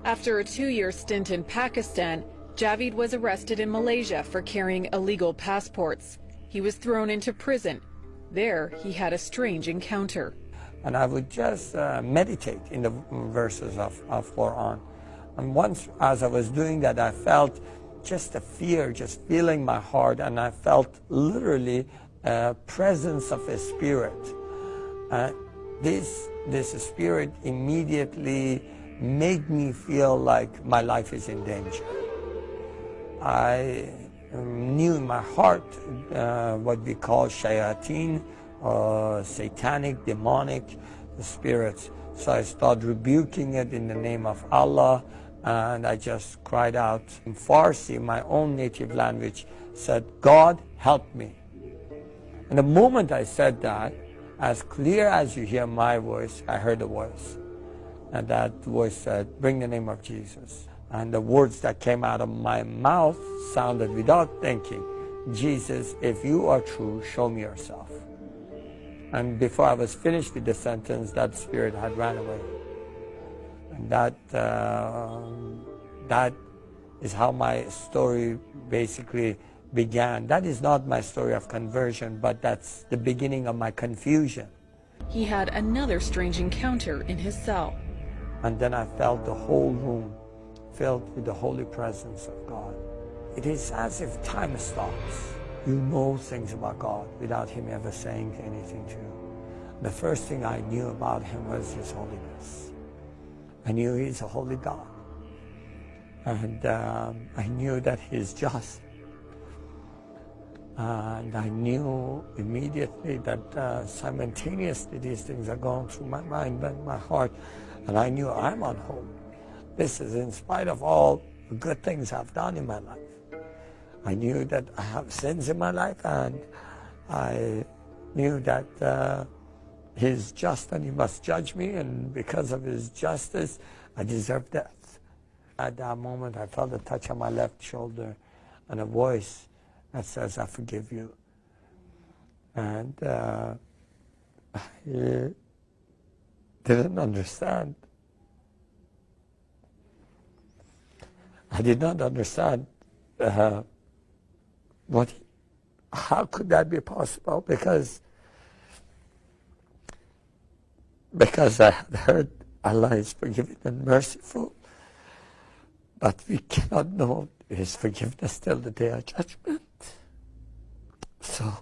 After a 2-year stint in Pakistan, Javid was arrested in Malaysia for carrying illegal passports. He was thrown into prison. There, he had a strange encounter. And I would just meditate in the verses of Quran. And once, as I was doing that, I felt just a fear, just filling my heart, and I felt literally a presence of a spirit. This spirit immediately made me feel like my life is in danger. I knew in my heart what we call shayateen, satanic, demonic spirits. So I started rebuking it in the name of Allah, and I just cried out in Farsi, my own native language, said, God, help me. And the moment I said that, as clear as you hear my voice, I heard a voice. And that voice said, bring the name of Jesus. And the words that came out of my mouth sounded without thinking, Jesus, if you are true, show me yourself. And before I was finished with the sentence, that spirit had ran away. And that is how my story basically began. That is not my story of conversion, but that's the beginning of my confusion. He had another strange encounter in his cell. And then I felt the whole room filled with the holy presence of God. It is as if time stops. You know things about God without Him ever saying anything to you. The first thing I knew about Him was His holiness. I knew He's a holy God. And I knew that He is just. And I knew immediately that simultaneously these things are going through my mind and my heart. And I knew I'm unholy. This is in spite of all the good things I've done in my life. I knew that I have sins in my life, and I knew that He's just and He must judge me, and because of His justice, I deserve death. At that moment, I felt a touch on my left shoulder and a voice that says, I forgive you. And I didn't understand. I did not understand how could that be possible, because I had heard Allah is forgiving and merciful, but we cannot know His forgiveness till the day of judgment. So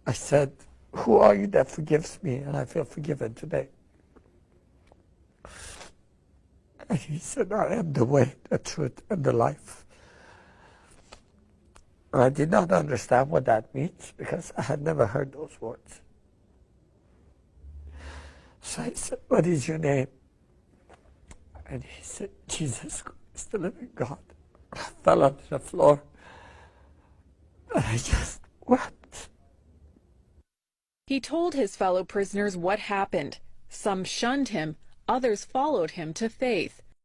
I said, who are you that forgives me? And I feel forgiven today. And He said, I am the way, the truth, and the life. I did not understand what that means, because I had never heard those words. So I said, what is your name? And he said, Jesus Christ, the living God. I fell onto the floor, and I just wept. He told his fellow prisoners what happened. Some shunned him, others followed him to faith.